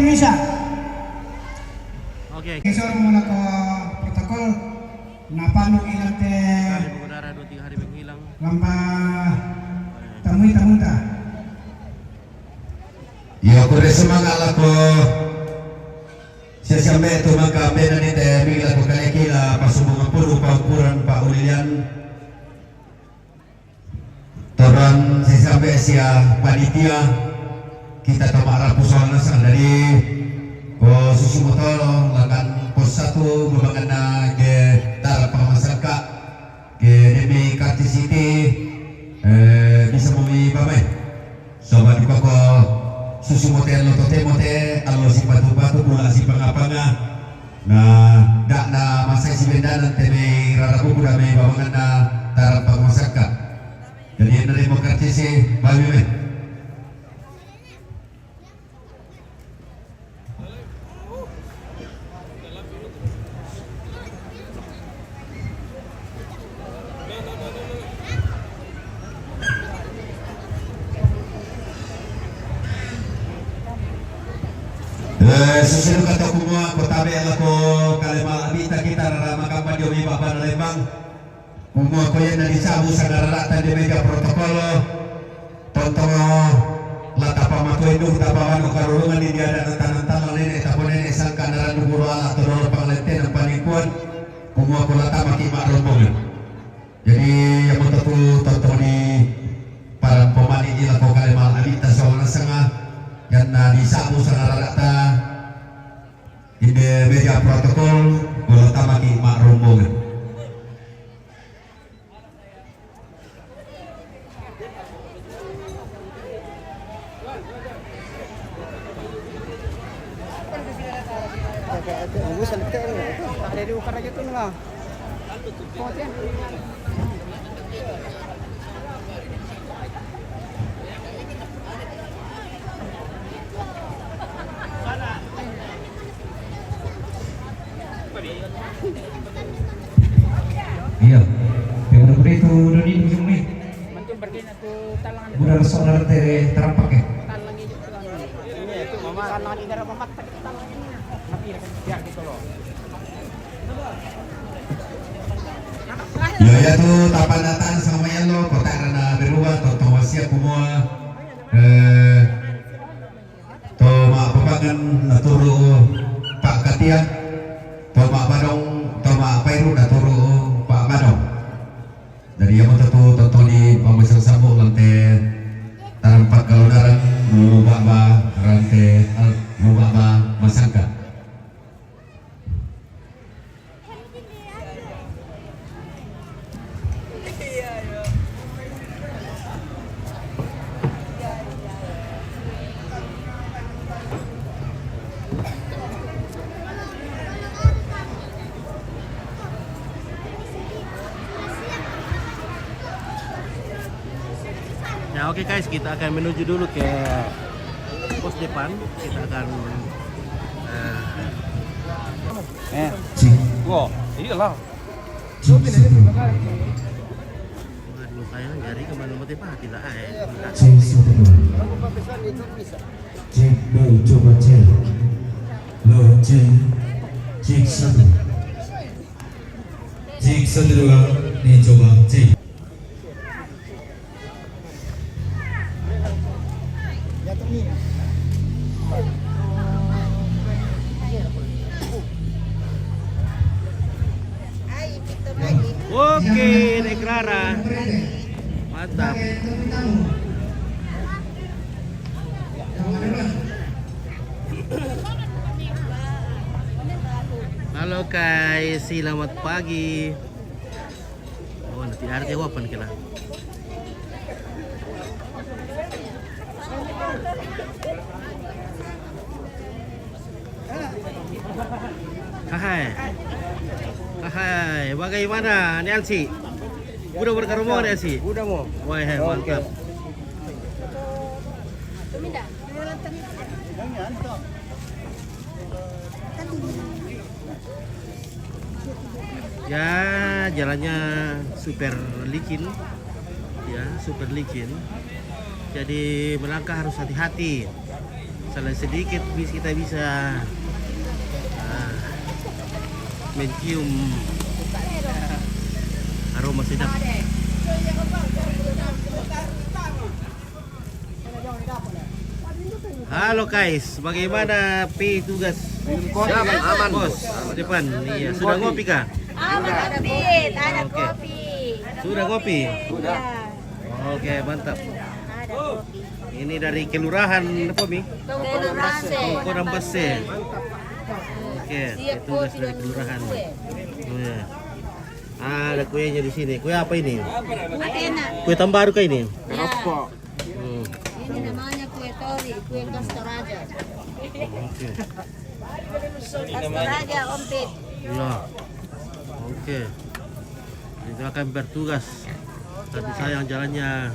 Indonesia. Oke. Kisah mula ke protokol napano ilang te Hari mengudara 2-3 hari menghilang. lamba tamu ta. Yo kore semangat lah ko. Siapa itu maka beda ni teh bila ko kalekila pasubungan puru paukuran Pak Ulian. Toran sampai sia panitia kita tamak rapusan nasang dari ko susu motolo lakan pos 1 memangana ke darah masyarakat ke demi Karti City bisa memi pamai sobat di koko susu motel lotote mote allo si batu pula si pangapanga nah dak na masa si bendanan teme raraku kuda me memangana darah masyarakat. Jadi dari Karti City bawi me susunod kata kumua ko tabi ala ko kalima abita kita rama kapan jomi baba na Lembang kumua ko yan na disabu sa nararatan di media protokolo tontongo lata pamakuindong tapawan o karulungan ni diada ng tanang-tanang nene tapunin isang kanaran duguro ala tunolo pangalente ng panikuan kumua ko lata makimarumbong jadi yang menentu tonton ni para pemani ila ko kalima abita sa walang sanga yan na disabu sa nararatan di media protokol kalau tamaki mak rombongan. Iya, yang udah itu udah di ujung nih. Mantu bergin aku talangan. Udah solar teh terampak ya. Talang itu kan. Ini itu mama talangan ini darah mamak tak talang ini. Tapi ya gitu loh. Ya tuh tapan datang sama yang lo kota karena berubah atau wasiat semua. Toma pepangan naturu Pak Katia, Toma Badong, Toma Pairu naturu Pak Badong. Dari yang tentu di pemesan sambung lantai tarampak kalau darang mubaba rantai mubaba masangka. Ya oke guys, kita akan menuju dulu ke pos depan. Kita akan Wah, iyalah. aduh sayang jari kemana mati pati lah Cek lo coba cek lo cek satu dua nih coba cek. Oke, Nek Rara. Mantap. Halo guys, selamat pagi. Oh, nanti arti wapan kila. Hai. Hai, bagaimana Nelsi? Udah berkarumah Nelsi? Udah mau. Wah, mantap. Ya, jalannya super licin. Ya, super licin. Jadi melangkah harus hati-hati. Salah sedikit kita bisa mencium aroma sedap. Halo guys, bagaimana tugas? Siap, aman. Bos, depan. Iya, sudah ngopi kah? Kopi, ada Oke. kopi. Sudah ngopi? Sudah. Oke, mantap. Ada kopi. Ini dari kelurahan apa Mi? Kelurahan Tongko Rambase. Oke, Siap tugas kopi dari dan kelurahan. kue. Oh, ya. Ada kuenya di sini. Kue apa ini? Enak. Kue tambaru kah ini? Ya. Hmm. Ini namanya kue tori, kue Kastaraja. Oke. Kastaraja Ompit. Ya. Oke. Kita akan bertugas. Tapi sayang jalannya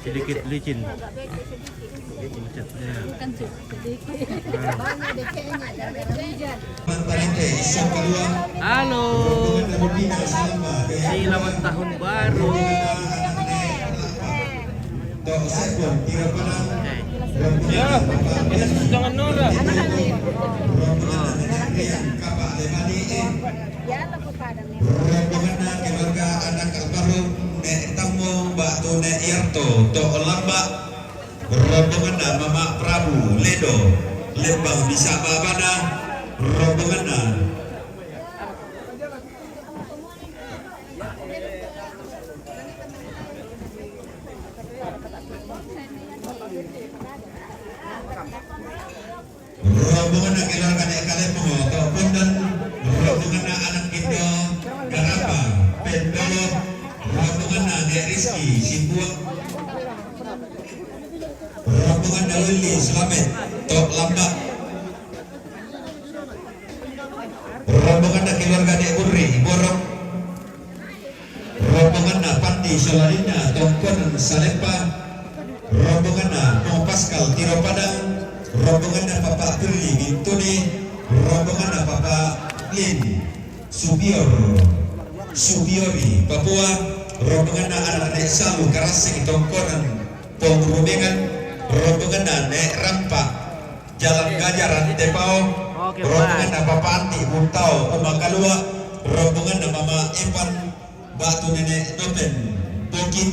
sedikit licin. Macet, ya. Kan sedikit. Banyak dekenya dari hujan. Mantarente isang kedua Halo. Rubina Salamba Selamat tahun baru. to sekon tira panang Oke. Ya, ini jangan Nora. yang kapa lemani Ya, laku pada nih. rombongan keluarga anak almarhum ne tamu mbak tu ne irto to lamba rombongan mama Prabu Ledo Lembang bisa babana rombongan rombongan keluarga ne kalian mo to pundan rombongan anak Indo Garapa Pendolo rombongan ne Rizky Simbuang rombongan Daluli Slamet Tok Lamba rombongan keluarga ne Urri Borong rombongan Pandi Solalina Tongkon Salempa rombongan Mo Pascal Tiro Padang rombongan Papa Pirli Gintuni rombongan Papa Lin Subiori Papua rombongan anak Nek Salu Karaseng Tongkonan Pengrumengan rombongan Nek Rampak Jalan Gajaran Tepao Oke, rombongan Papa Anti Muntau Umakalua rombongan Mama Evan Batu Nenek Nopen Bukit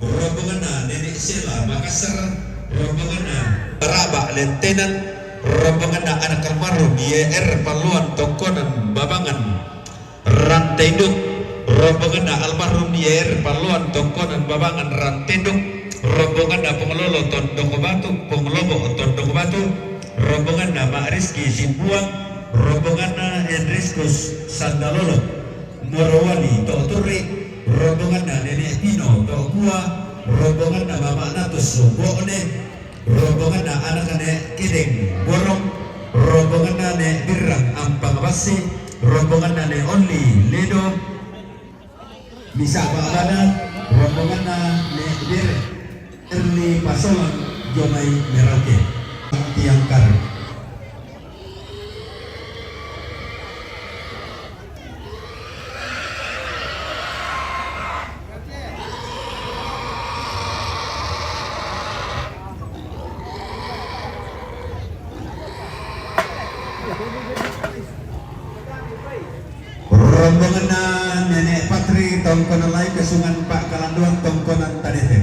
rombongan Nenek Sela Makassar rombongan Raba Lentenan rombongan anak almarhum YR Paluan Tongkonan Babangan Rantenduk rombongan almarhum YR Paluan Tongkonan Babangan Rantenduk rombongan pengelola Tondoko Batu pengelola Tondoko Batu rombongan Mak Rizky Simbuang rombongan Enriskus Sandalolo Morowali Toturi rombongan Nenek Pino Tokua rombongan Mama Natus Bone rombongan anak Nek Kideng Borong rombongan Nek Birang Ampang Basi rombongan Nek Only Ledo bisa Babana rombongan Nek Bir Erni Pasolon Jomai Merauke Tiangkar rombongan Nenek Patri Tongkonan Lai Kesungan Pak Kalanduan Tongkonan Tadete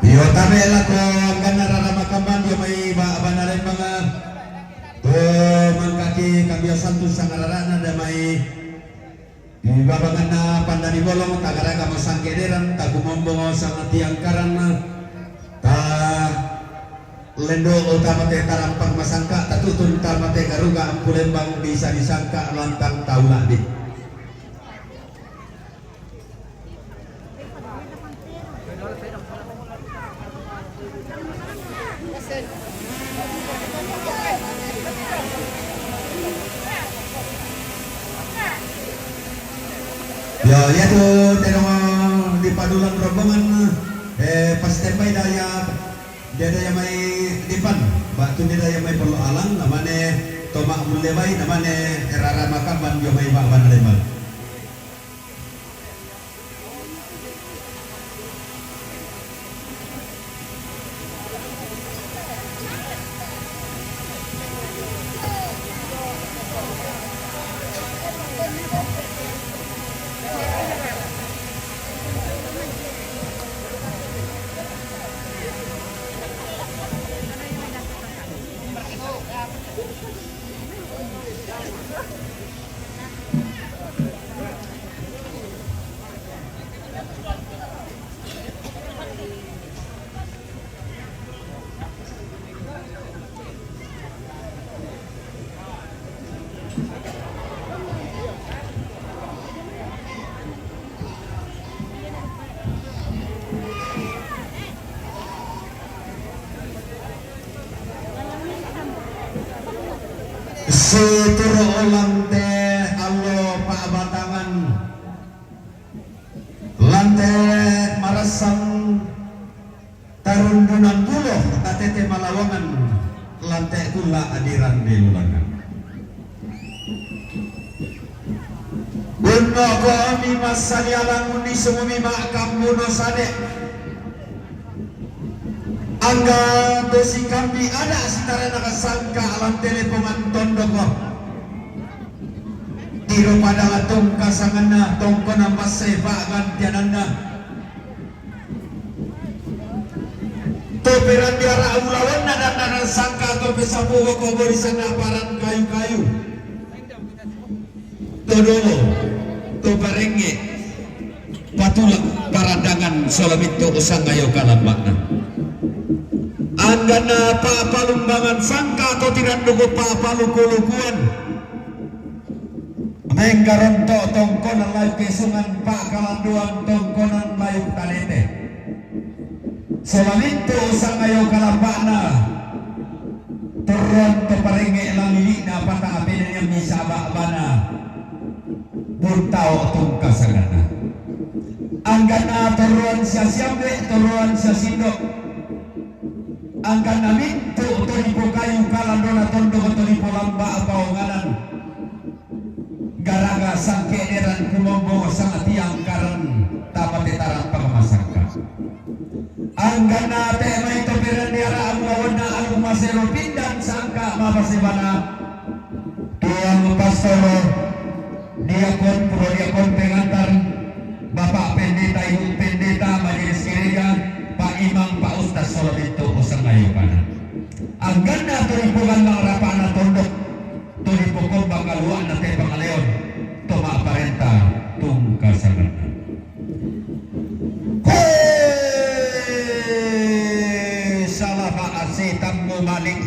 Yo tabela ko ganara makamban yo may banalen mga to mangkaki kabiasan tu sangarana da may babangan na pandani bolong tagara ka masangkederan tagumombong sang tiang karana ta lendo utama te tarampang masangka tatutun tama te garuga ampulembang bisa disangka lantang taula di Ya, ya tuh tenong di padulan rombongan pas standby daya dia daya may dipan batu dia daya may perlu alang namanya tomak muleway namanya erara makaban yo may baban lemal. Situro lante allo paabatangan lante marasang tarundunan buloh tatete malawangan lante kula adiran di lulangan Uno ko ami masanyalang uni sumumi makam buno sade angga besi kambi ada sitara nakasangka alam telepongan tondo ko tiro pada atong kasangana tongko na maseba gantiananda toperan diara ulawan na dan sangka to pesabuho ko borisan na paran kayu-kayu todolo to barenge patulak paradangan solamito usang ngayo kalambakna anggana papalumbangan sangka atau tidak dugo papalukulukuan menggaronto tongkonan layu kesungan pak kalanduan tongkonan layu talete solamito usang ngayo kalambakna turun teparenge lalili na pata apenen yang bisa bana burtao tungkasagana anggana turun siasyambe turun siasindok angkan namin to toripo kayu kalandona tondo toripo lamba kaunganan garaga sangke eran kumombo sang tiang karan tapat tarang pangmasangka angkan na tema ito peran diara amlawan na almasero pindan sangka mapasibana tuang pastoro diakon puro diakon pengantar bapak pendeta ibu pendeta majelis gereja Pak Imam Pak Ustaz Solo itu usang ngayo kanan ang ganda turipugan ng rapan na tondok turipukong bakaluan na te pangaleon tuma aparenta tung kasagan salah maasitang mumalik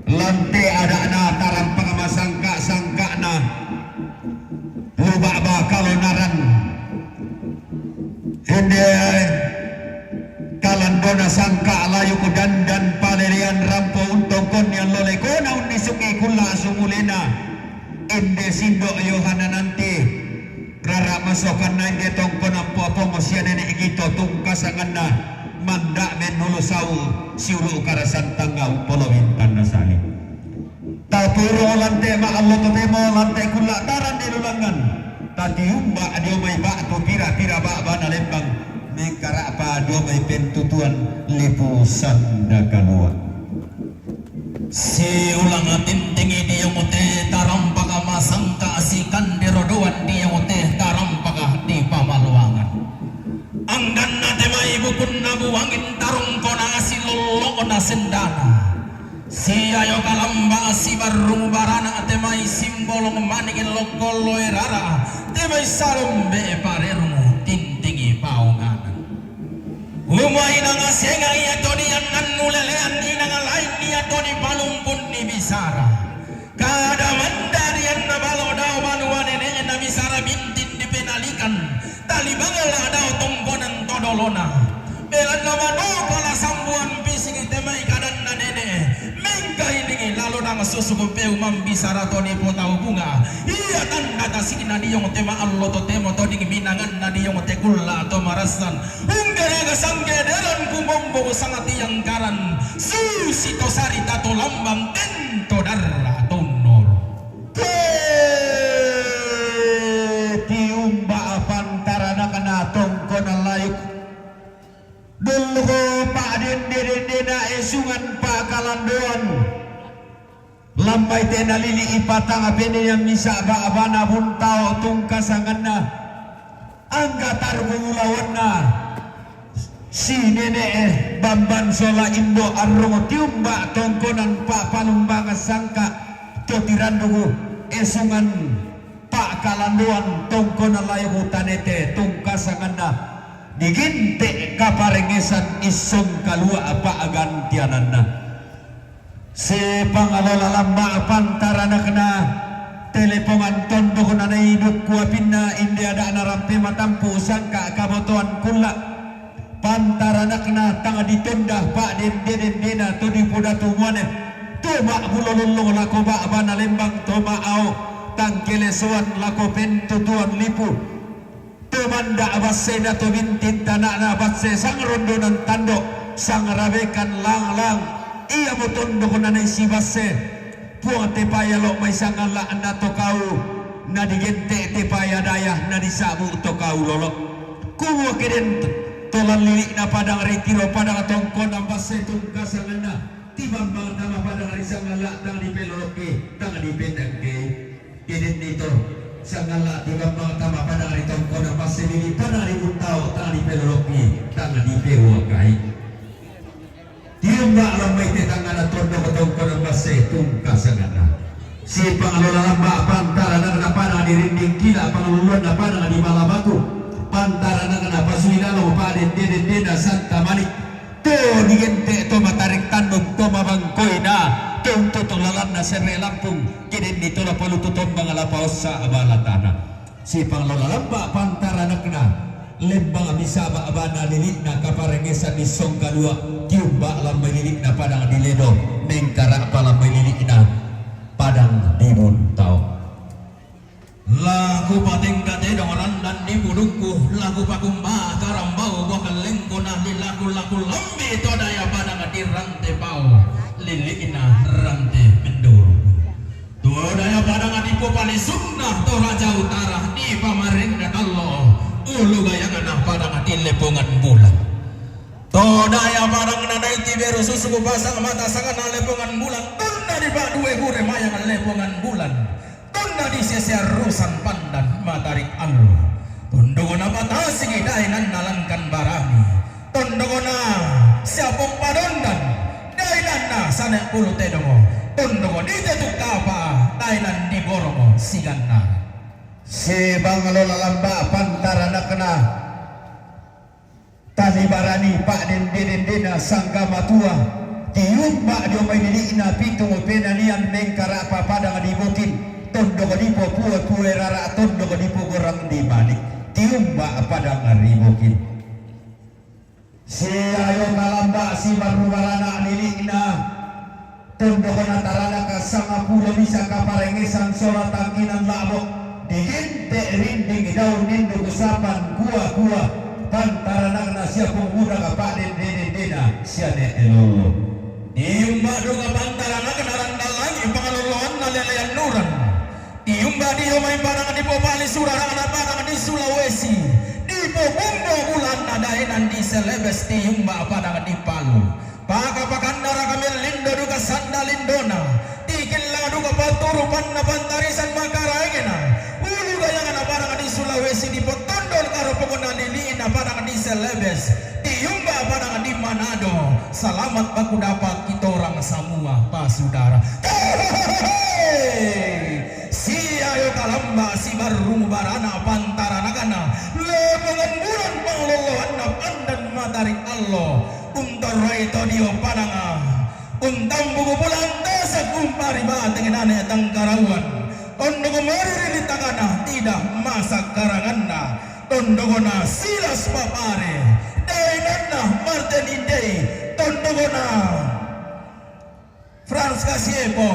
lante ada na tarang pangamasangka sangka na luba bakal naran hindi kalandona sangka layu ko dandan palerian rampo untong kon yang lole ko na undi sungi kula sumulena inde sindo ayohana nanti rara masokan na inde tongkon apa masya nenek gito tungkasangan na manda men hulusau siulu karasan tangga polowintan na sali tapuro lante maallo to temo lante kula taran di lulangan tadi umba adio may ba to pira-pira ba na lembang mengkara apa dua may pentutuan lipusan daganua si ulang atin tinggi di yang ute tarampaka masangka asikan derodoan di yang ute tarampaka di pamaluangan anggan nate may bukun nabuangin tarung kona asilolo na sendana si ayo kalamba si barung barana ate may simbolong maningin lokolo erara te may sarumbe parerungu tintingi paungan umay na nga senga iya to ni ang nanulelean ni na nga lain niya to ni palumpun ni Bisara kada mandari ang nabalo daw banuan ene na Bisara bintin di penalikan talibangala daw tungko ng todolona belan naman o pala sambuan pising itemay kada tang susu kupeu mambisara to ni potau bunga iya tanda tasina di yung tema allo to temo to ding minangan na di yung tekulla to marasan unggaraga sanggederan kumombo sangat yang karan susi to sarita to lambang tento darra tonor tiumba pantarana kana tongkon layuk dulu ko pak dendena esungan pak kalandoan lambai tena lili ipatang apene yang misa abana buntao tungkasanganna angga tarbungulawanna si nene bamban sola indo arrongo tiumba tongkonan pak palumbanga sangka totirandugu esungan pak kalandoan tongkonan layu hutanete tungkasanganna diginte kaparengesan isong kalua apa agantiananna si pangalola lamba pantarana kena telepongan tondo kuna na hidup kuapinna indi ada narampe matampu sangka kabotoan kula pantarana kena tanga ditondah pak dendena to dipoda tumuane toma bulololong lako ba abana lembang toma au tangkelesoan lako pentu tuan lipu Tumanda abasena to bintin tanah na abatse sang rondo ng tando sang rabekan lang iya mo tondo ko na si basse puang tepaya lo may sangala na to kau na digente tepaya daya na disabu to kau lolo kuwa keden tolan lilik na padang retiro padang tongkon ang basse tungkasangan na tibang bang nama padang risangala tang di peloloke tang di pendang ke keden nito sangala tiga mga tama pada hari tongko na pasilili pada hari buntao tali peloloki tanga di pewa kai tiumba alam may tetanga na tondo ko tongko na base tungka sangana si pangalola lamba pantara na pada dirinding kila pangaluluan na pada di Malabaku pantara na pasuinalo pada dendena Santa Manik to digente to matarik tandog to mabangkoy na tuntuto lalan na sere Lampung kinin dito na palututong mga lapaos sa abalatana si panglolalamba pantaranag na lembang abisaba abana lilik na kaparengesan ni song kalua kiumba alam may lilik na padang diledo mengkara palang may lilik na padang dibuntao lagu pating kate dongoran dan dibudungku lagu pakumba karambau bakal lengko na lagu lambi to daya padang dirante pau lilikina rante mendoro tuh daya padang adipo pali sunnah toh raja utara di pamarinda kallo ulu gayang anak padang di lepongan bulan toh daya padang nanai tiberu susu pasang mata sangan lepongan bulan tunda di badue gure mayang lepongan bulan tunda di sesiar rusan pandan matarik allo tundugona batasi gidainan nalankan barani tundugona siapong padondan Dailan sana puluh tedongo tundogo di tetuk kapa Dailan di borongo siganna si bangalola lamba pantarana kena tali barani pak dendena sangka matua tiumba dio may nilina pitung penanian mengkara apa padang di bukin tundogo di pue rara tundogo di gorang di balik tiumba padang di bukin si ayo kalamba si baru balana nilikna tondo kona tarana ka sanga pulo bisa kaparengesan sola tangkinan labo digente rinding daun nindo kusapan kuah pantarana na siya pungguda ka paden dena siya ne elolo diumba doga pantarana kenarandal lagi pangaloloan na lelean nuran diumba dio may parang di popali surara na parang di Sulawesi bumbo bulan nadainan di selebes tiumba padang di Palu paka pakandara kami lindo duka sanda lindona tikilla duka paturupan na pantarisan makaraengena ulu gayangan padang di Sulawesi di potondol karo pengguna liliin padang di selebes tiumba padang di Manado selamat baku dapat kita orang semua pasudara si ayo kalamba si baru barana pantara nagana lemongan bulan panglolohan na pandan matarik Allah untar raito dio pananga untang buku pulang desa kumpari bateng nane tangkarawan ondogo mariri takana tidak masak karanganna tondogona silas papare dainana martin indei tondogona Frans Kasiepo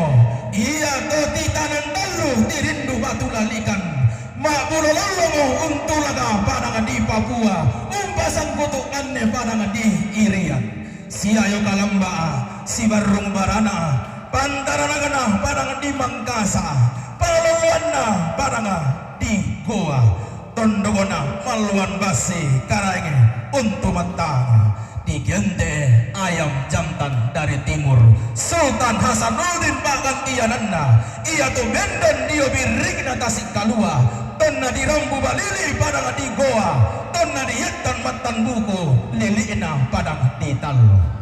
iya to titanan dalu tirindu batu lalikan mak pulo lolongo untulaga padang di Papua umpasan kutuk anne padang di Irian si ayo kalamba si barung barana pantaranagana padang di Mangkasa paloluanna padang di Goa tondogona maluan basi karenge untuk matang di gente ayam jantan dari timur Sultan Hasanuddin pagantiananna ia tu menden dio birigna tasik kalua tonna di rambu balili padang di Goa tonna di yetan matan buku lilina padang di Talo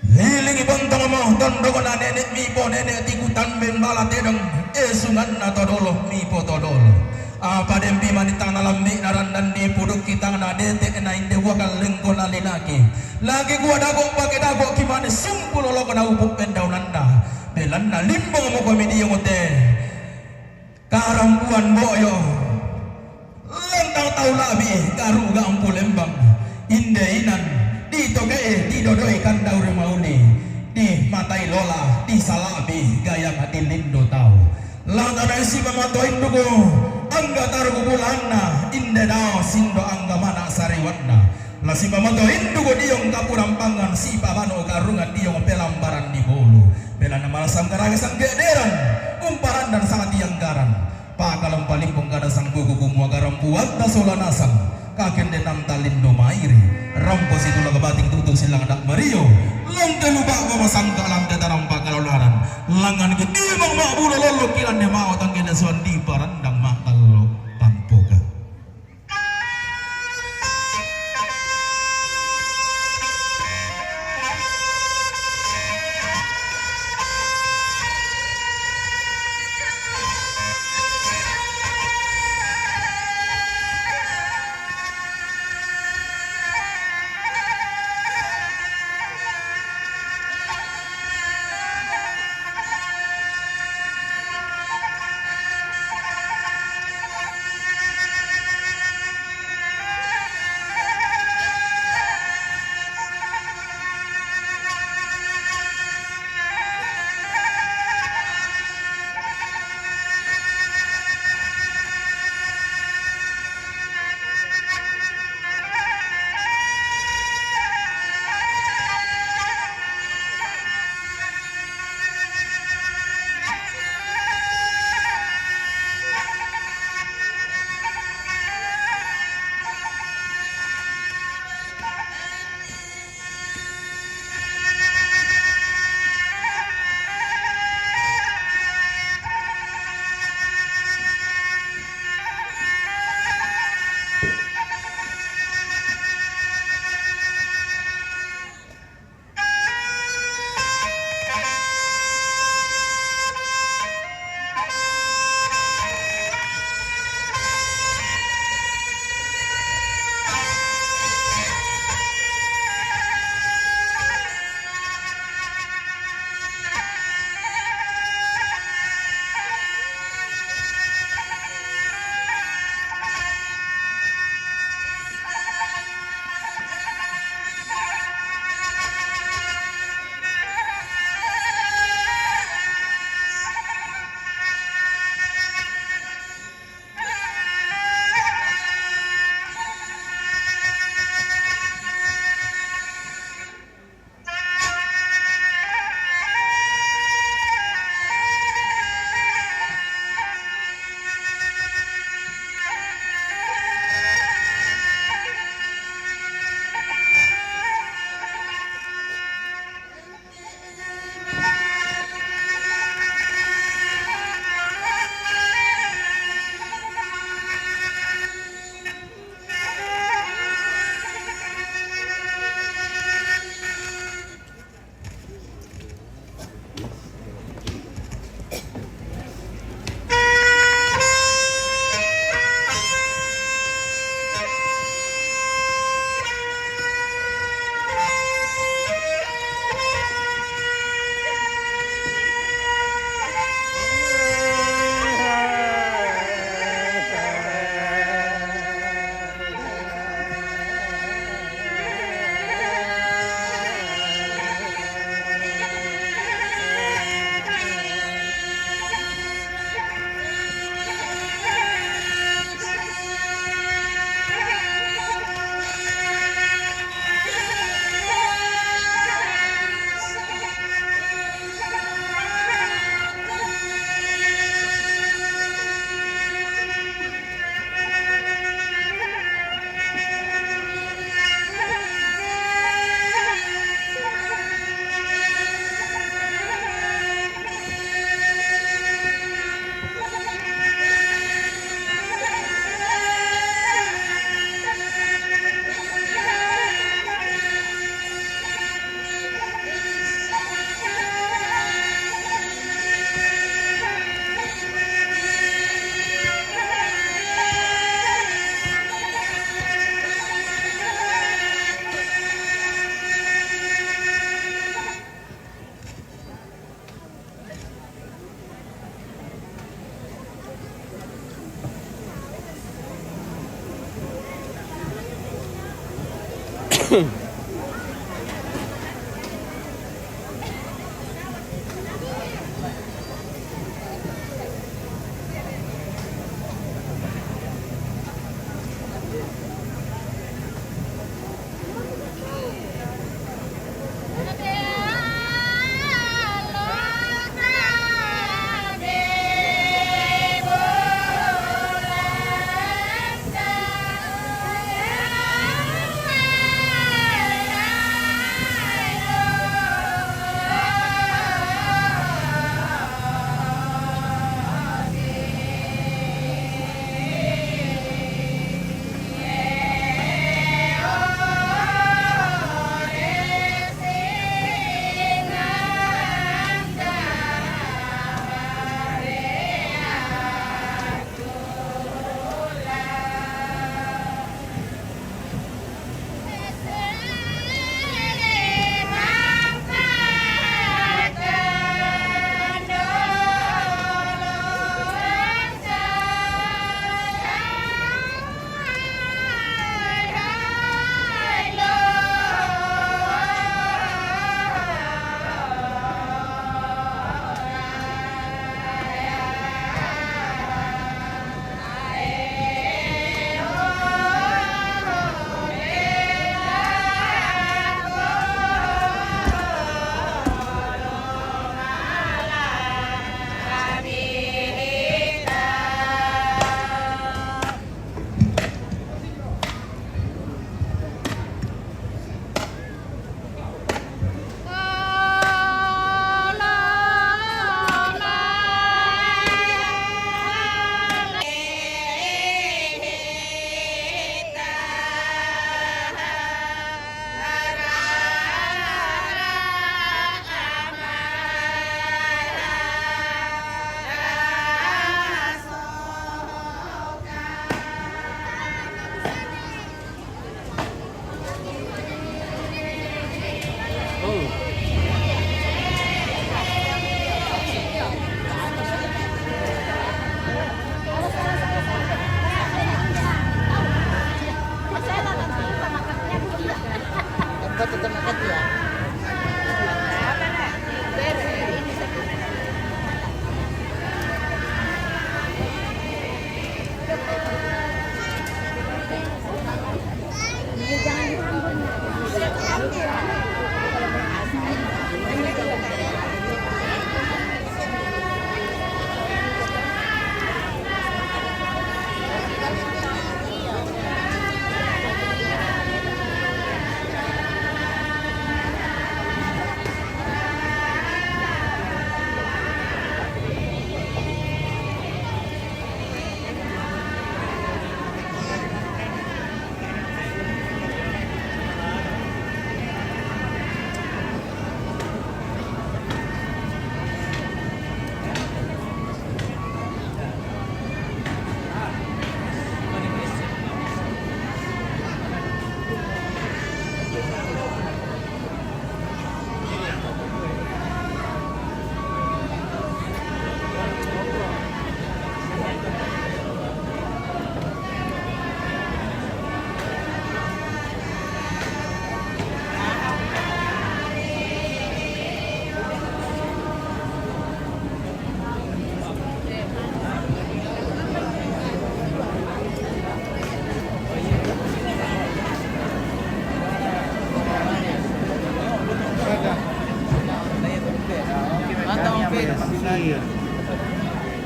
lilingi bontong mo tondogona nenek mipo nenek tikutan ben bala tedeng esungan na todolo mipo todolo apa dempi manita na lambi narandan di puduk kita na dete na inde wakal lengko na linaki lagi gua dagok pakai dagok kimane sumpul lo kana upuk pendaunanda belan na limbong mo komedi yung ote karampuan boyo lentang tau labi garuga ampu lembang inde inan di toge di dodoi kandau remauni di matai lola di salabi gayang hati lindo tau lantaran si pamatoin dugo angga tarugu bulanna inde dao sindo angga mana sariwanna la si pamatoin dugo diong kapurampangan si pamano karungan diong pelambaran di bolu belana malasam karaga sang gederan umparan dan sangat tianggaran pakalam palimpong kada sang buku kumua garampuan da solanasang kaken denam talindo mairi rampos itu laga bating tutung silang anak Mario langke lupa memasang ke alam dataran pakalolaran langan gede mang makbula lolo kilan ne mau tangkena suandi parandang makal tampoka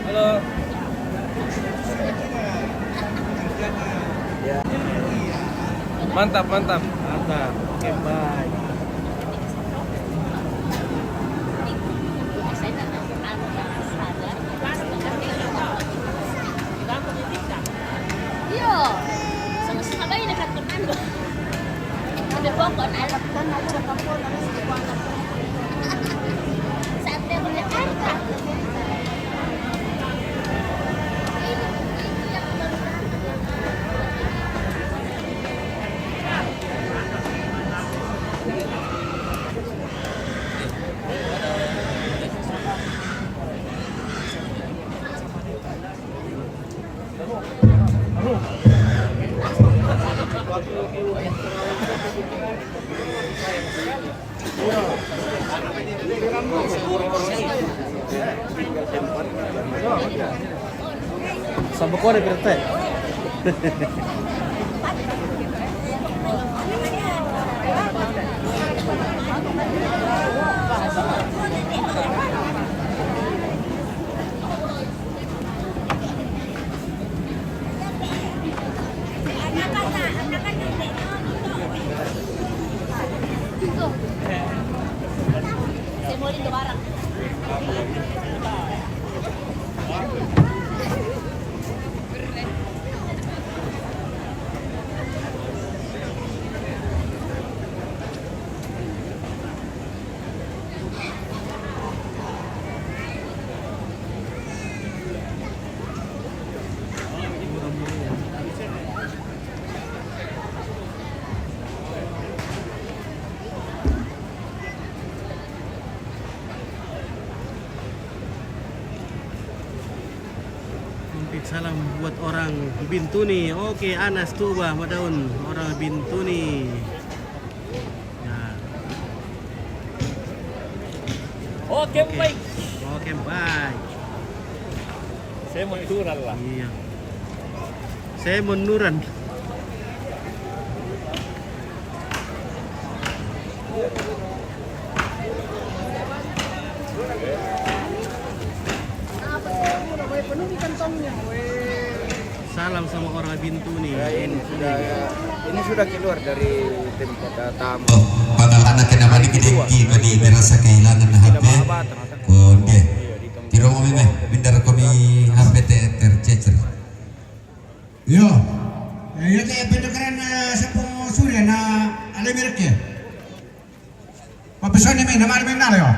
Halo. Mantap, mantap. Mantap. Oke, bye. Iya, sama-sama bayi dekat teman. Ada pokok alat dan ada kapur dan sebuah saat dia berjakarta. Halo. Sabuk ko na berarti. Saya mau lihat barang. Salam buat orang Bintuni. Oke, Anas Tuba Madaun, orang Bintuni. Ya. Oke, baik. Oke, baik. Saya mau ituran lah. Iya. Saya menuran. Salam sama orang Bintuni. Ini sudah keluar dari tempat tamu. Bagal anak kena balik dengki bani merasa kehilangan HP. Oke. Tiro mo mime bindar ko mi HP tercecer. Yo, yo kayak pendekaran sapo surya na alimirke. Papesan ini nama alimin nalo yo.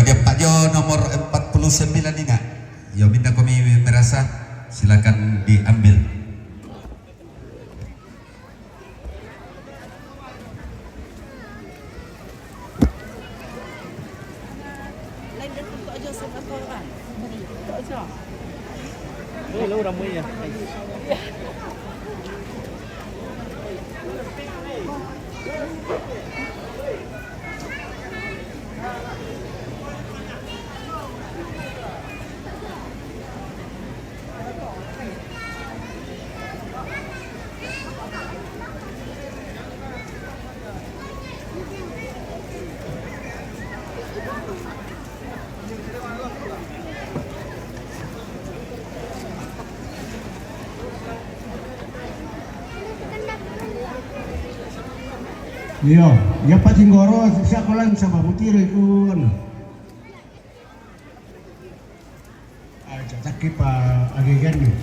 Dia Pak Jo nomor 49 ini. Yo minta kami merasa silakan diambil. Lo orang mulia. Yo, ya Pak Tinggoro sekolah sama butir itu kan. Cakap Pak agen nih.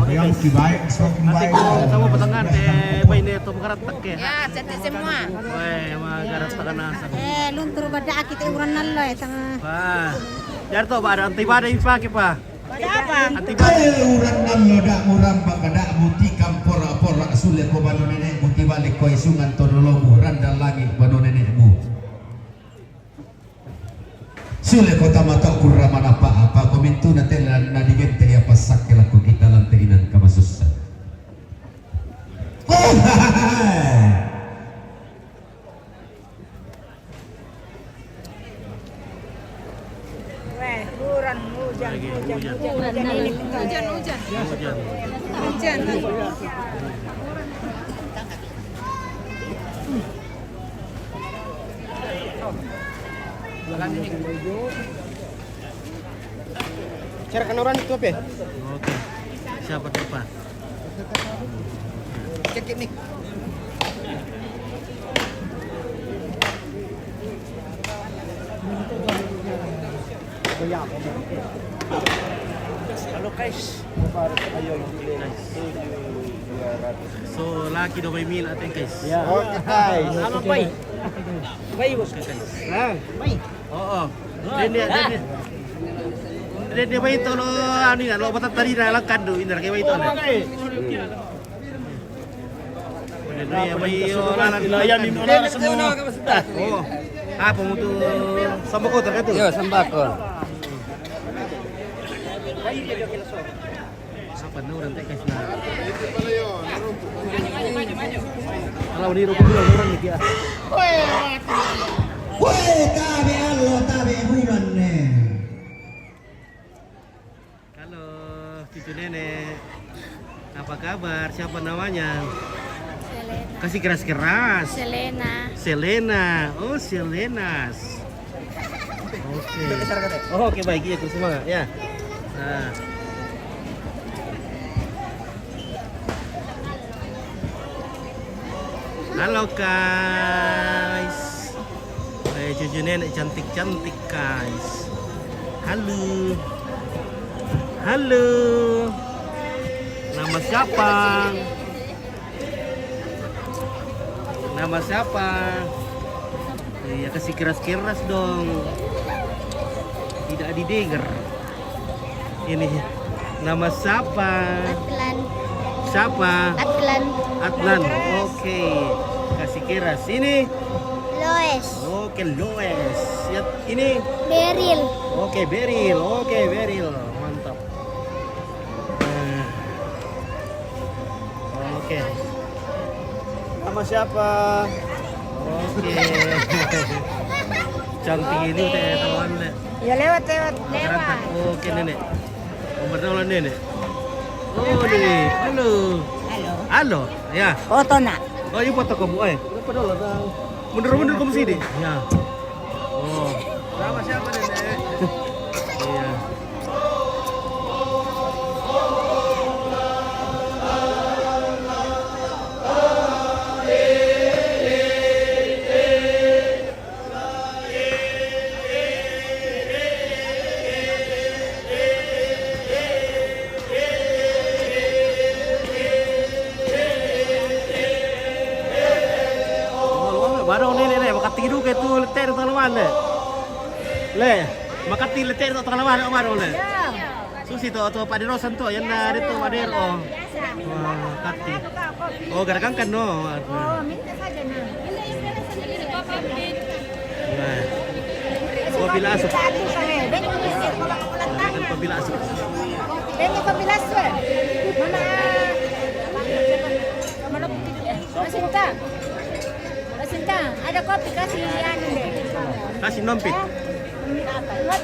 Yang kibai, sok kibai. Kamu patangan bay neto makarat takke. Ya, cetek semua. Weh, magarat pakanasa. Luntur bada kita ukuran nalo ya tengah. Pa. Jarto ba ada antibada impake pa. Pada apa? Antibada. Uran nalo dak muram bagada muti kampora-pora sulit ko bano nenek muti balik ko isungan tonolomu randal langit bano nenekmu. Sulit ko tamata kurraman apa-apa komintu na telan na digente ya pasakil ako kita lantainan kamasusan. Oh, Weh, hujan, hujan, hujan, hujan, hujan, hujan. Cara kan orang itu apa? Oke. Siapa depan? Cek ini. Halo guys. So, laki do may mil atin guys. Oke guys. Sama baik. Baik bos. Baik. Oo. Dia ba ito lo ano yan, lo batat tadi na lang kando, indar kay ba ito na. Dia ba iyo lalan layan ni mga semua. Oh. Apa mo to sambako ta kato? Yo, sambako. Sa panuran tay guys na. Kalau niru ko orang nih ya. Woi, tabi Allah, tabi bulan nih. Halo, cucu nenek. Apa kabar? Siapa namanya? Selena. Kasih keras-keras. Selena. Selena. Oh, Selenas. Oke. Oh, oke baik ya, semangat ya. Nah. Halo guys. Cucu nenek cantik-cantik guys. Halo. Halo. Nama siapa? Nama siapa? Ya kasih keras-keras dong. Tidak didengar. Ini nama siapa? Atlan. Siapa? Atlan. Atlan. Oke. Kasih keras. Ini. Loes. Oke, Loes. Ya, ini. Beril. Oke, Beril. Oke, Beril. Mantap. Nah. Oke. Nama siapa? Oke. Cantik ini teman Le. Ya lewat. Lewat. Oke, Nenek. Nomor dulu Nenek. Oh, Nenek. Halo. Halo. Ya. Foto nak. Oh, ini foto kamu Berapa dulu, Bang? Mundur kamu sini. Ya. Oh. Nama siapa, Nenek? Iya. Baru nenek makati hidup ke tu letek tengah lawan le makati letek tengah lawan baru le susi tu Pak Derosan tu yang ada tu Pak Dero makati oh garakan kan no Minta saja nak. nah apabila asup Satu kali. Beni mengisir kalau ulang apabila asup Beni pembilas we. Mana? Masinta, ada kopi kasih anu deh. kasih nompit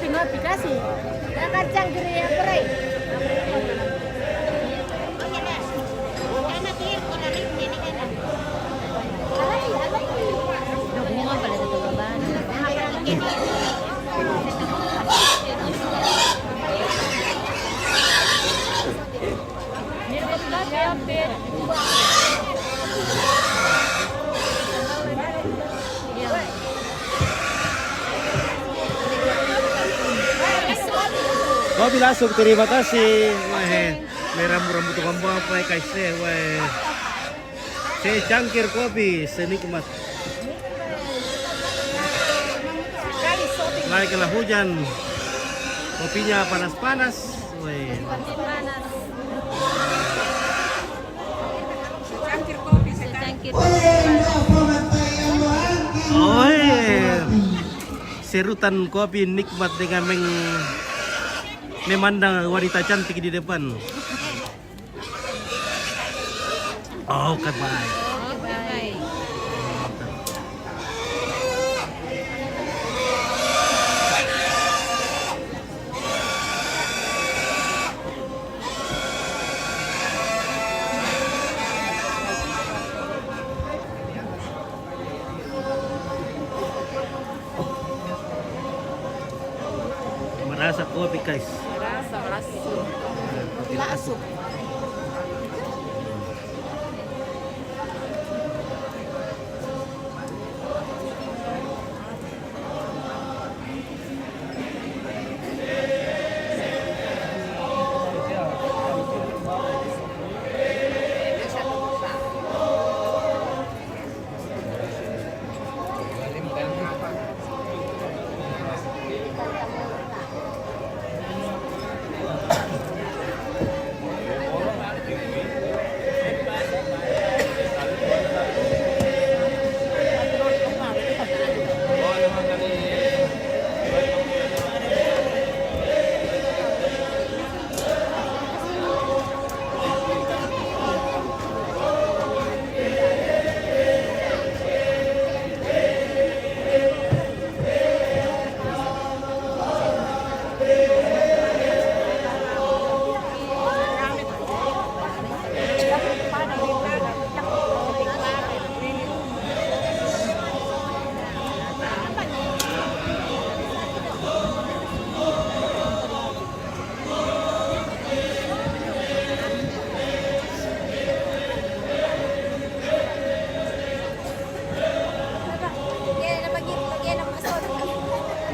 Ngopi kasih. Dan kacang kiri yang berai. kopi lasuk terima kasih wah merah rambut kamu apa kasih wah secangkir kopi senikmat laiklah hujan kopinya panas-panas wah oh serutan kopi nikmat dengan memandang wanita cantik di depan. Oh, kan baik. Merasa kopi guys. Kopi lasuk.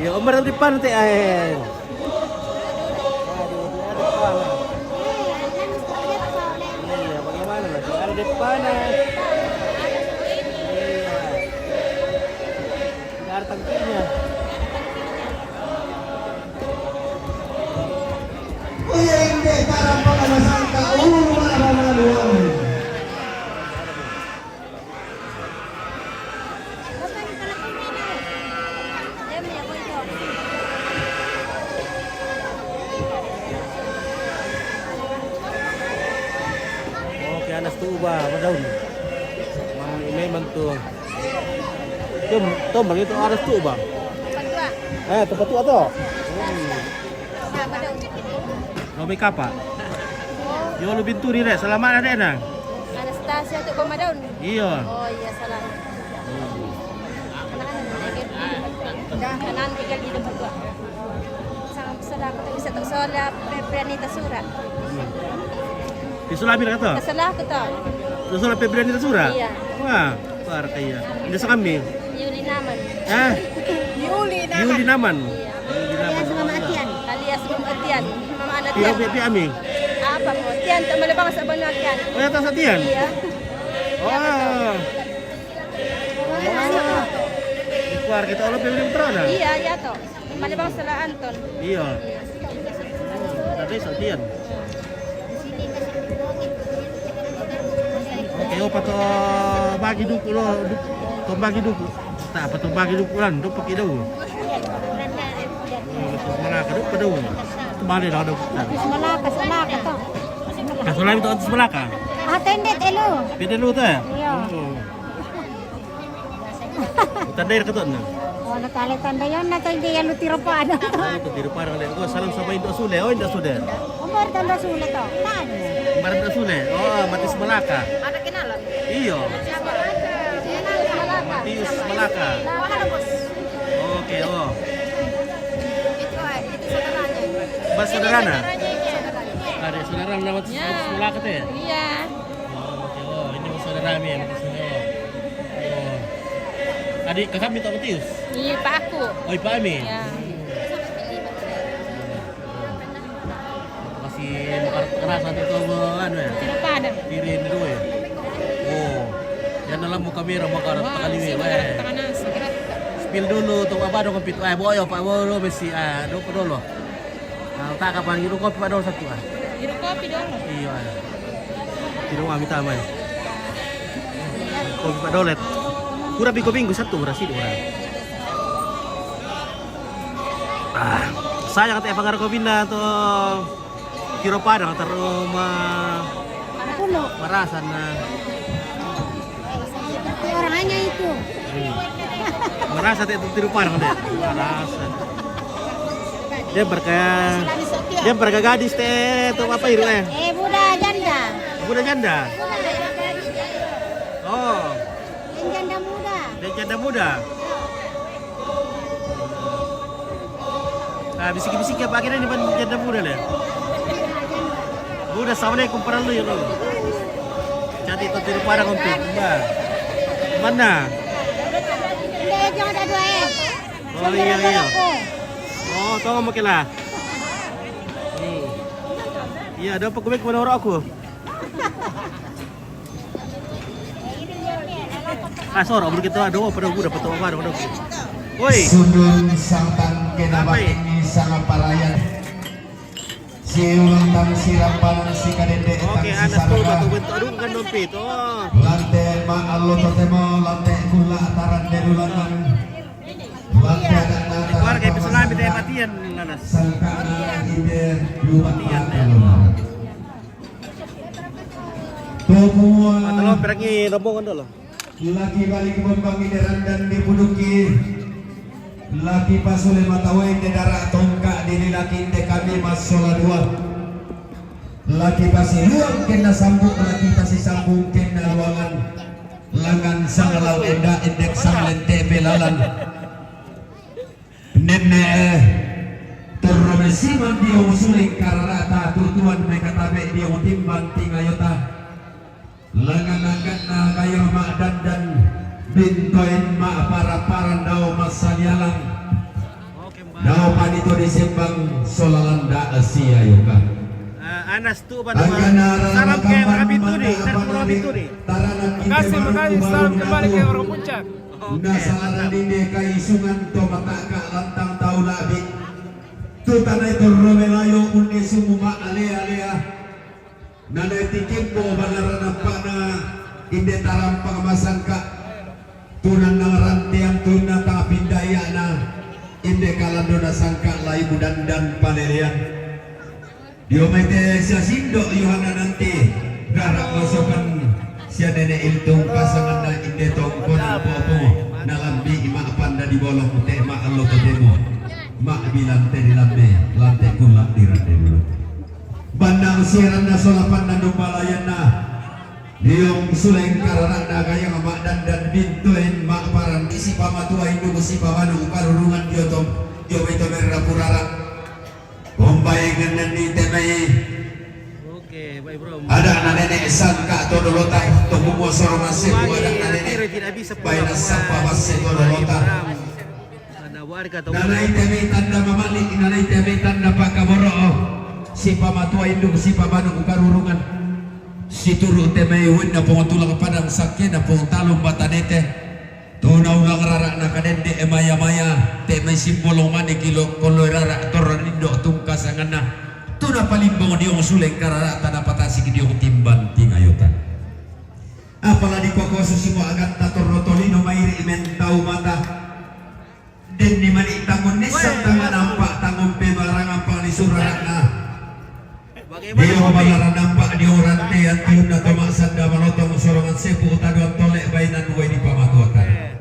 Iya, Omar di depan nanti air. Iya, bagaimana nanti ada di depan. Iya. Ada tangkinya. Uyende para pengalasan kau Oke, anas tu ubah daun. Ini mantu. Tom begitu anas tu ubah. Tempat tu atau? Lobi kapa? Yo lu bintu ni dek, selamat adek nang. Anastasia tu Pemadaun. Iya. Oh iya salah. Kanan tinggal di tempat gua. Sangat salah aku tak bisa tak salah Pebranita Sura. Di Sulami kata? Salah aku tak. Di Sulami Febriani Sura? Iya. Wah, par kaya. Ini sa kami. Yuli Naman. Ah, Yuli Yuli Naman. Iya. Yuli Naman. Mama Atian. Alias Mama Atian. Mama anak Piro Atian. pi ami. Apa mo? Tian tak malabang sa abang Atian. Oh, atas atian. Iya. Wah. Kuar kita ulah Febri Putra dah. Iya, ya to. Malabang sa Anton. Iya. Tadi atian. Oke, apa to bagi duku lo, to bagi duku. Tak apa to bagi duku lan, duk pakai dau. Betul Melaka duk padau. Balik dah duk. Malaka to. Kasulami to atas Melaka. Attended elo. Pede lu tu. Iya. Tanda ir keton. Oh, natali-tanda yun na to, hindi yan lutiropan. Itu di depan oleh gua salam sama Indo Sule. Oh, Indo Sule. Umar tanda sulit to. Tan. Kemarin Indo Sule. Oh, Matius Melaka. Ada kenalan? Iya. Siapa? Malaka. Matius Melaka. Oke, oh. Itu saudaranya. Bas saudarana. Ada saudara nama Matius Melaka tu ya? Iya. Oh, oke, oh. Ini saudara kami ya, Matius Melaka. Oh. Adik kakak minta Matius? Iya, Pak aku. Oh, Ipa Ami. Ya. Masih keras nanti tu anu ya. Tiropan. Tirin dulu ya. Oh. Yang dalam muka merah maka rata kali ni. Tangan segera. Spill dulu tu apa dong kopi tu. Boyo Pak Boyo mesti dulu. Nah, tak kapan hidup kopi Pak dong satu ah. Hirup kopi dong. Iya. Di rumah minta aman. Kopi Pak Dolet. Kurang minggu satu berasi dua. Saya kata pangar kopi na to kiro padang terumah marasan na. Orangnya itu. Merasa itu tiru padang deh. Marasan. Dia berkah gadis teh tu apa itu Buddha janda. Budak janda. Oh. Janda muda. Dia janda muda. Ah, bisik-bisik ya Pak, kira ini pan janda muda lah. Budak assalamualaikum para lu ya lu. Jadi itu tiru padang komplit. Mbak. Mana? Dia jangan ada dua Oh iya. Oh, tolong makin lah. Iya, ada apa kubik kepada orang aku? Sorok begitu ada pada gua dapat apa ada. Woi. Sudun sangtan kenapa ini sangat parayan. Si ulang tang sirapan si kadende Oke, anak tuh batu bentuk aduh kan dompet. Oh. Lantai ma allo totemo lantai kula ataran derulangan. Lantai Keluar kayak pesulami teh matian nanas. sangkana ide dua Matian teh. Semua Tolong perangi rombongan dulu. lagi balik membangi dan dibuduki lagi pasule matawai de darak tongkak diri lagi de kami masola dua lagi pasi luang kena sambung lagi pasi sambung kena luangan langan sangalau enda indek sanglente belalan nene terromesiman dia usuling karata tutuan mereka tabe dia utimbang tingayota langan-langan na kayo dan bintoin ma para dau masalyalang. Oke, manito di sembang solalanda Asia yuka. Anas tu ba salam kayak mga pintu nih, pulau pintu nih. Makasih, salam kembali ke orang puncak. Nasaran ini kaisungan to mataka lantang tau labi. Tu tanay to romelayo undi sumuma alea. Nanay tikimbo balaran pana inde taram pangamasan ka. Tunan ng rantian tunan ta pindaya na inde kalando na sangka lay mudandan palelian. Dio mete siya sindo Yohana nanti garak masukan siya nene iltung pasangan na inde tongko na po na lambi ima apanda di bolong te ma allo to demo ma bilante di lante kulak di rante dulu bandang siaran na solapan na numbalayan na diong suleng kararak na kaya mak dan bintuin mak paran isi pamatua hindu si pamanu karurungan diotong dio beto merapurara Bombayangan nanti temai. Oke, baik bro. Ada anak nenek sangka atau dolota tunggu mosor masih ada anak nenek. Baina sapa masih dolota. Ada warga atau. Nanai temai tanda mamalik, nanai temai tanda pakaboro. Si pamatua induk si pamanu karurungan. Si turu temai wina pengotulang padang sakit na pengotalung batanete. Tunau lang rarak na kadende maya temay simbolong mani kilo koloy rarak toron indo tungkasangan na tuna palimbong diong suleng kararak tanah patasik diong timban tingayotan apalagi kokoso simo agat tator rotolino mairi mentau mata den di mani tangon nisang tangan nampak tangon pemarangan panglisur rarak na diong balaran nampak diong rantean tiun na tomasan da malotong sorongan sepu utaduan tolek bainan uwe di pamatuatan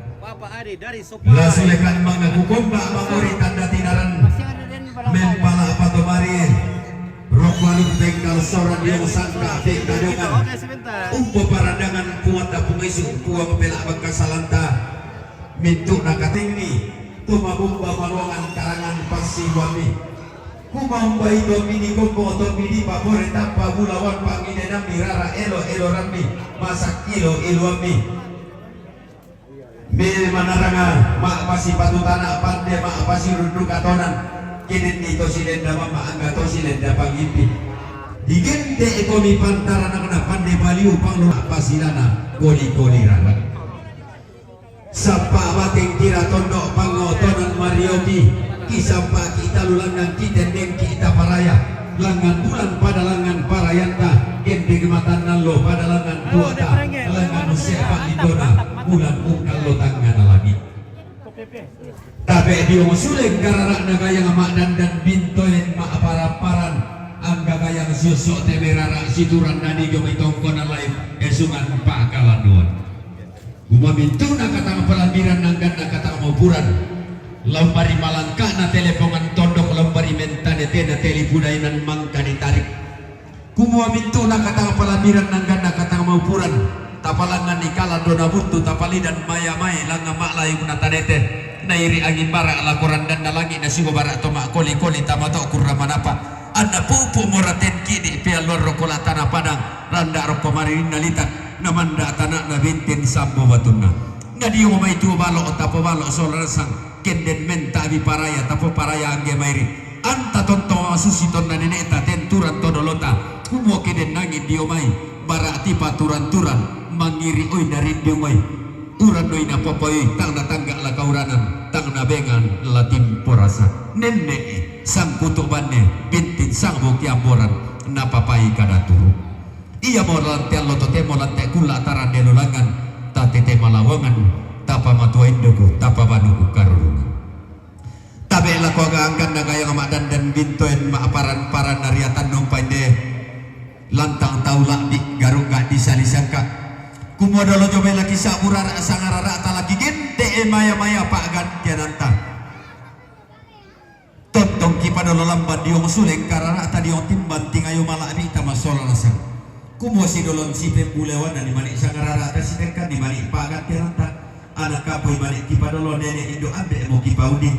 dari sopa lasulekan mga kukumba manguri tanda tinaran menpala patomari rokwalung bengkal soran yung sangka bengkadungan umpo parandangan kuwata pumisung kuwang pela magkasalanta mintu nakatingni tumabumba maluangan karangan pasiwami kumamba ito mini kumbo to mini pabore tanpa bulawan panginenang mirara elo rami masak ilo ami Mil manaranga mak pasi patutana pande mak pasi runduk katonan kinin ito silenda mama anggato silenda pangimpi digente ekomi pantara na pande baliu panglu pasilana koli rara sapa bating kira tondok pangotonan marioki kisapa kita lulangan kita deng kita paraya langan bulan pada langan parayanta kende gematan nalo pada langan buata langan usia palidona bulan ukal lo tangan lagi tapi dia musuling kararak na kayang mak dan bintoin mak paraparan angga kayang susuk temerara situran nadi jom itongkon lain esungan pak kaladuan guma bintuna kata pelambiran nanggan na kata maupuran lambari malangkah na telepongan tondok lambari mentane tena telipudainan mangka ditarik kumua bintuna kata pelambiran nanggan na kata maupuran tapalangan nikala dona buntu tapali dan maya langa mak layu natanete nairi angin barak lakoran dan dalangi nasibo barak tomak koli tamato kurraman apa anda pupu moraten kini pia luar rokola tanah padang randa roko maririn nalitak namanda tanah na bintin sambo batuna ngadi umay tu balok tapo balok solarasang kenden menta abi paraya tapo paraya angge mairi anta tonto susiton na neneta tenturan todolota kumo keden nangin diomay barak tipa turan mangiri oi dari diomay uran doi na popoy tang na tangga la kauranan tang na bengan la timporasa nenne sang kutubanne bintin sang buki amboran na papai kada turu iya mo lantian loto temo lante kula taran delulangan tatete malawangan tapa matua indoku tapa banuku karungan tabe la ko gaangkan na gayang madan dan bintoen maaparan paran nariatan numpay de lantang taula di garung gak disalisangka kumodolo jobe lagi saburar sangarara talaki gente maya pak gantiananta tontong kipadolo lamban diong suleng karara tadi diong timban tingayo malabi tama solarasang kumo si dolon si pembulewan dan dimalik sangarara atas si di malik pak gantiananta anak kapoy malik kipadolo nenek indo ambe mo kipaudi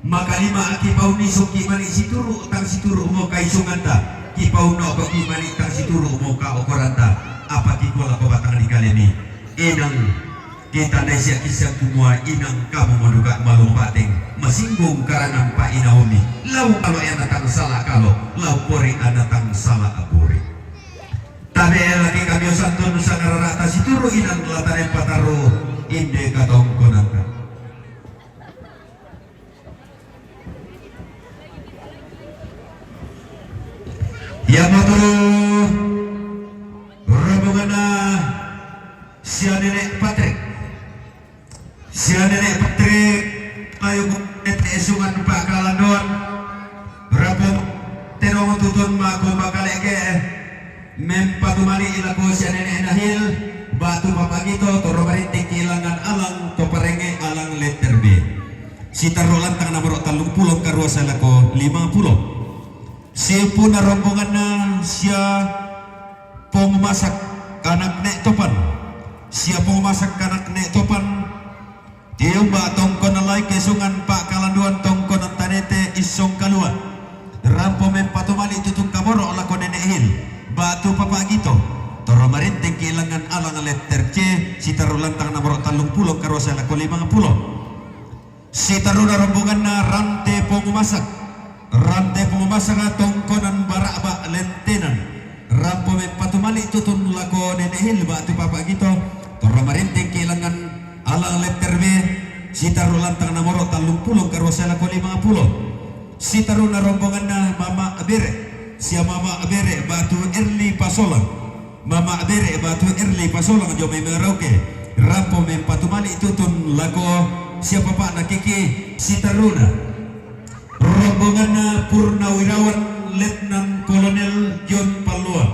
maka lima kipaudi suki malik si turu tang si turu mo kaisunganta kipauno ko kimalik tang si turu mo ka okoranta apa kikola ko batang di kali ini inang kita naisya kisah kumua inang kamu menduga malung bating masinggung karangan Pak Inaumi lau kalau yang datang salah kalau lau pori datang salah apuri tabe lagi kami santun sangarara tasituru inang latare pataru inde katong konangkan ya maturu rombongan si nenek Patrick ayo esungan Pak Kalandon berapa terong tutun maku bakaleke mempatumali ilaku si nenek Nahil batu bapak gitu toro baritik ilangan alang toparenge alang letter B si tarulan tang nomor 30 karua salako 50 si puna rombongan na siya pengmasak kanak nek topan siya pengmasak kanak nek topan tiyo ba tongkon alay kesungan Pak Kalanduan tongkon ang tanete isong kaluan rampo mempatumali tutung kaboro lako nenek hil batu papagito toro marinting kailangan alang letter C si tarulantang nomor 30 karosa lako 50 si taruna rombongan na rante pengmasak tongkonan baraba lentenan rampo mempatumali tutun lako nenek hil batu papagito toro marinting kailangan alang letter B si tarulantang nomor 30 karosa lako 50 si taruna rombongan na Mama Abere siya Mama Abere batu Erli Pasolang Mama Abere batu Erli Pasolang jo may merauke rampo mempatumali tutun lako siya papa nakiki si taruna rombongan na Purnawirawan Letnan Kolonel John Paluan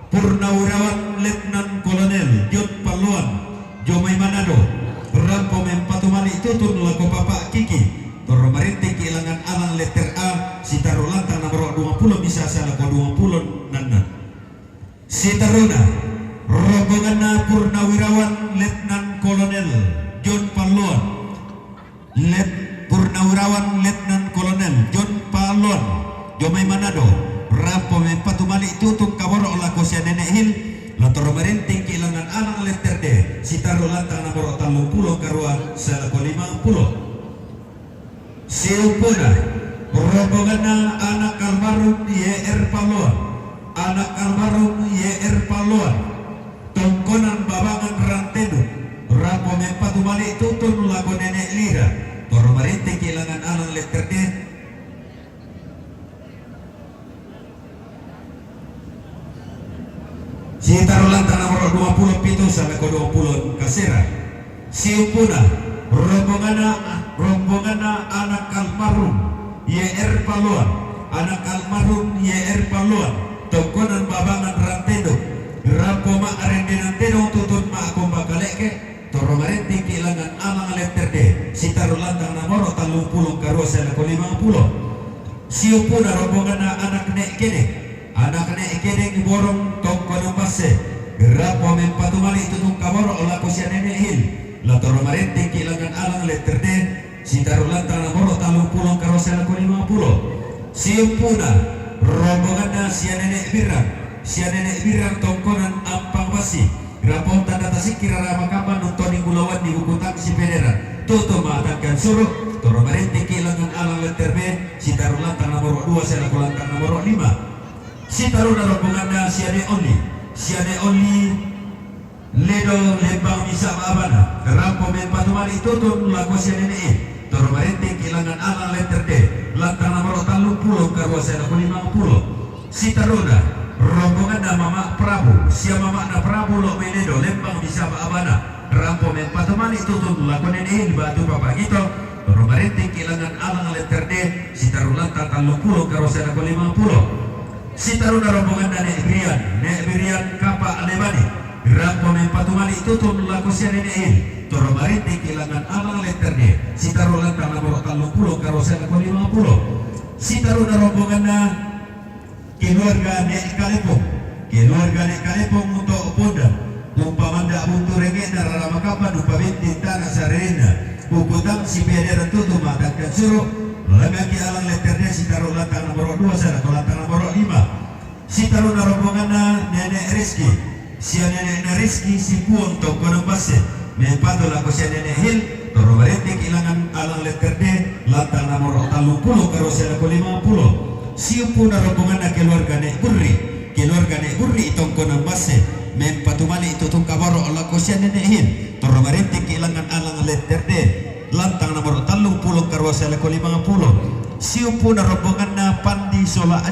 Purnawirawan Letnan Kolonel John Paluan Jomay Manado rampo mempatumali tutun lako papa kiki toro marinting kailangan alang letter A si tarulantang nomor 20 bisa sa lako 20 nanan si taruna rombongan na Purnawirawan Letnan Kolonel John Paluan Purnawirawan Letnan Kolonel John Paluan Jomay Manado rampo mempatumali tutun kaboro lako siya nenek hil latoro marinting kailangan alang letter D si tarulantang nomor 30 karua sa lako 50 Silpuna rombongan na anak almarhum YR Paluan anak almarhum YR Paluan tongkonan babangan rantedo rampo mempatumali tutun lago nenek lira toro marinting kailangan alang letter D si tarulantang nomor 20 pitu sa lako 20 kasera Silpuna rombongan na anak almarhum YR Paluan anak almarhum YR Paluan tongkonan babangan rantedo rampo ma arendenantedo tutun ma akong bakaleke toro marinting kailangan alang letter D si tarulantang nomor 30 karosa lako 50 siupuna rombongan na anak nek kene iborong tongkonan base rampo mempatumali tutun kaboro lako siya nenek hil latoro marinting kailangan alang letter D si tarulantang nomor 30 karosa lako 50 siupuna rombongan na siya nenek birang tongkonan ampang basi rapon tanda tasik kirara makapan nontoning gulawan di bukutang si pederan tuto maatangkan suruh toro marinting kailangan alang letter B si tarulantang nomor 2 sa lako lantang nomor 5 si taruna rombongan na siya ne only Ledo lembang bisa abana rampo mempatumali tutun lagu siya nenek toro marinting kailangan alang letter D lantang nomor 30 karosa lako 50 si taruna rombongan na Mama Prabu siya Mama na Prabu lo Ledo lembang bisa abana rampo mempatumali tutun lagu nenek batu papagito toro marinting kailangan alang letter D si tarulantang 30 karosa lako 50 si taruna rombongan na Nek Birian Kapa Alebani rampo mempatumali tutun laku siya nenek toro marinting kailangan alang letter D si tarulantang nomor 30 karosa lako 50 si taruna rombongan na keluarga Nek Kalipong untuk Ponda umpamanda buntu renge na raramakapan upabintin tanah sarena puputang si pederan tutu matangkan suruh lagaki alang letter D si tarulantang nomor 2 sa lako lantang nomor 5 si taruna rombongan na Nenek Rizky siya nenek na Rizky si puong tongkonan base may padula ko siya ninihil toro maritik ilangan alang letter D lantang nomor 30 karo sila ko 50 siyo po na robongan na keluarga ni Burri itong ko ng base may patumali ito itong kabaro ala ko siya ninihil toro maritik ilangan alang letter D lantang nomor 30 karo sila ko 50 siyo po na robongan na Pandi Sola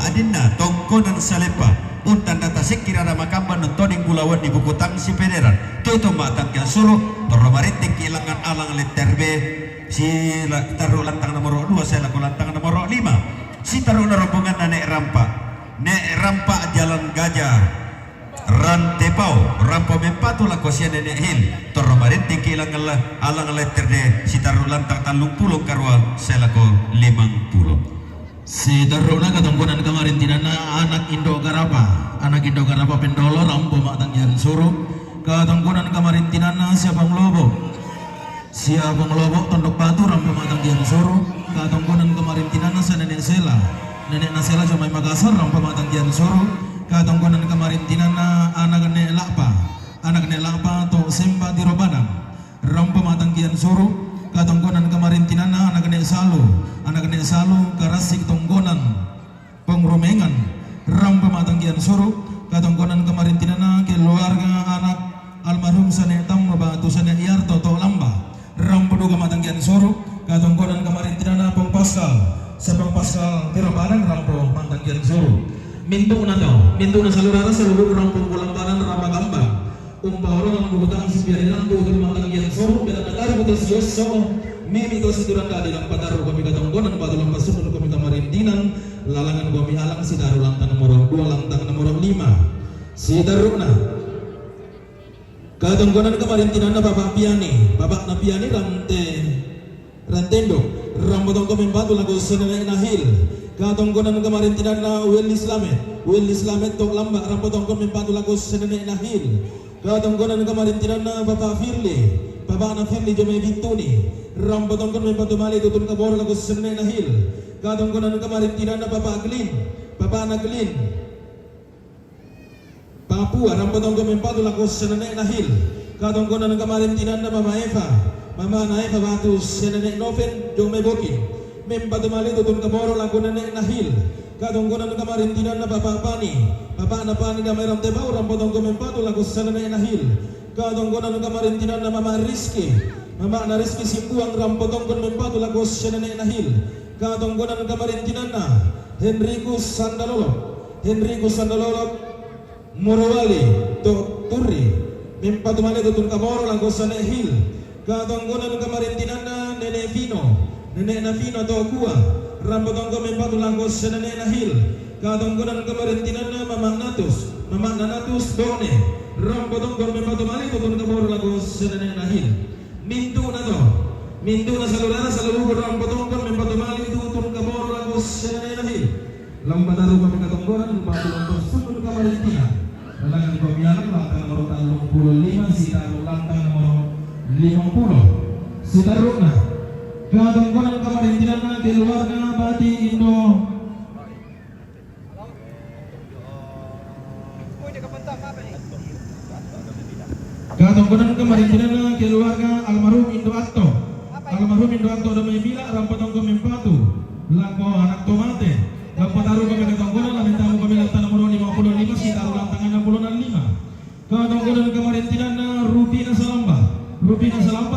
Adina tongkonan salepa untan data sekirana makamban nontoning gulawan di bukutang si Pederan tuto matang kya solo toro maritik ilangan alang letter B si taruh lantang nomor 2 saya laku lantang nomor 5 si taruh na rombongan na nek rampa jalan gajah rantepau rampa mempatu laku siya nenek hil toro maritik ilangan alang letter D si taruh lantang 30 karwa saya laku 50 si daruna katongkonan kemarin tinana anak Indo Garapa pendolo rampo matang yan suruh katongkonan kemarin tinana siapang lobo tondok batu rampo matang yan suruh katongkonan kemarin tinana sa nenek Nasela Jomai Makassar rampo matang yan suruh katongkonan kemarin tinana anak nek lakpa to semba di Robanang rampo matang yan suruh katongkonan kemarin tinana anak nek salu karasik tonggonan pengrumengan rampa matanggian suruh katongkonan kemarin tinana keluarga anak almarhum Sanek Tam Batu Sanek Yarto to lamba rampa duga matanggian suruh katongkonan kemarin tinana pong pasal tiro barang rampa matanggian suruh mintu na salurara seluruh rampa bulan rampa gambang orang bukutang sipiarinan tu matanggian suruh bila nakari butas yoso mimi to situran ka dilang pataru kami katonggonan patulang pasunod kami kamarintinan lalangan kami alang si daru lantang nomor 2 lantang nomor 5 si daruna katonggonan kamarintinan na babak na piani rantendo rambutong kami batu lagu senene nahil katonggonan kamarintinan na Will Islamet to lamba rambutong kami batu lagu senene nahil katonggonan kamarintinan na Bapak Firli Jomai Bintuni rambutong kan membantu mali tutun ke bawah lagu senene nahil katonggonan kamarintinan na Bapak Naglin Papua rambutong kan membantu lagu senene nahil katonggonan kamarintinan na Mama Naeva batu senene Noven Jomai Bokin membantu mali tutun ke bawah lagu nenek nahil katonggonan kamarintinan na Bapak Napani na Mayram Tebau rambutong kan membantu lagu senene nahil katonggonan kamarintinan na Mama na Rizki Simbuang rampotong kon mempatu lagu senene nahil katonggonan kamarintinan na Henrikus Sandalolok Morowali to Turi mempatu mali tutun kamoro lagu senene hil katonggonan kamarintinan na Nenek Navino to Kua rampotong kon mempatu lagu senene nahil katonggonan kamarintinan na Mama Natus Done rampotong kon mempatu mali tutun kamoro lagu senene nahil mintu na salurara seluruh rampotong kon membantu mali tutun kamoro lagu senene nahil lambataru kami katonggonan membantu lagu sudun kamarintinan lalangan komianak langkah nomor 35 sitaru langkah nomor 50 sitaruna katonggonan kamarintinan na keluarga Bati Indo katonggonan kamarintinan na keluarga almarhum Indo Akto damai bila rampotong kami empatu lako anak tomate rampataru kami katonggonan lamin tamu kami lantang nomor 55 sitaru lantangan 65 katonggonan kamarintinan na Rupina Salamba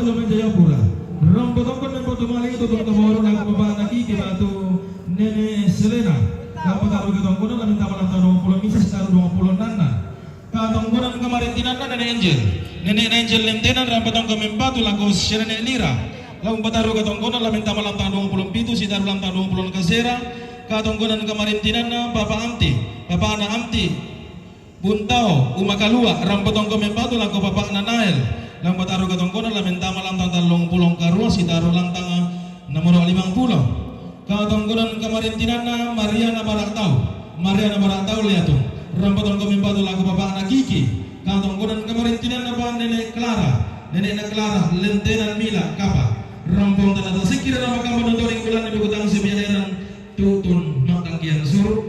Jomai Jayapura rampotong kami empatu mali tutun kamoro laku bapak naki ke batu Nene Selena rampataru katonggonan lamin tamu lantang 20 sitaru 20 nana katonggonan kamarintinan na Nenek Angel Lentenan rampatong kami empatu lagu Nenek Lira lagu pataru katonggonan lamin tama lantang 20 pitu sitar lantang 20 kasera katonggonan kamarintinan na Bapak Ana Amti Buntao Umakalua rampatong kami empatu lagu Bapak Nanael lagu pataru katonggonan lamin tama lantang 30 karua sitar lantang nomor 50 katonggonan kamarintinan na Mariana Baratau liatung rampatong kami empatu lagu Bapak Ana Kiki katonggonan kamarintinan na ba Nenek Clara Lentenan Mila Kapa rampong tanah sekira nama kamu nontoning bulan di bukutang sebiaran tutun matanggian suruh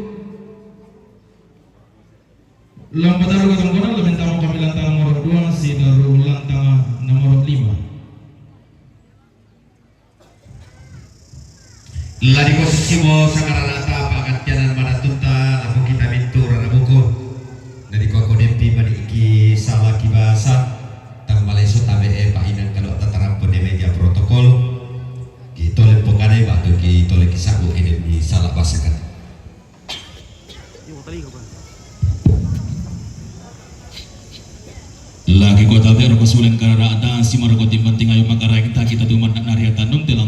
lampataru katonggonan lamin tamu kami lantang nomor 2 sidaru Lari posisimu sangaranata pakat jalan manatunta aku kita mintur buku dari koko dempi iki salah kibasa tang maleso tabe pahinan kalau tataram pada media protokol kita lepokane batu kita lagi sabu ini di salah basakan. Lagi kota tero kesulen karena ada si margo tim penting ayo makarai kita tuh mandak nariatan nung telang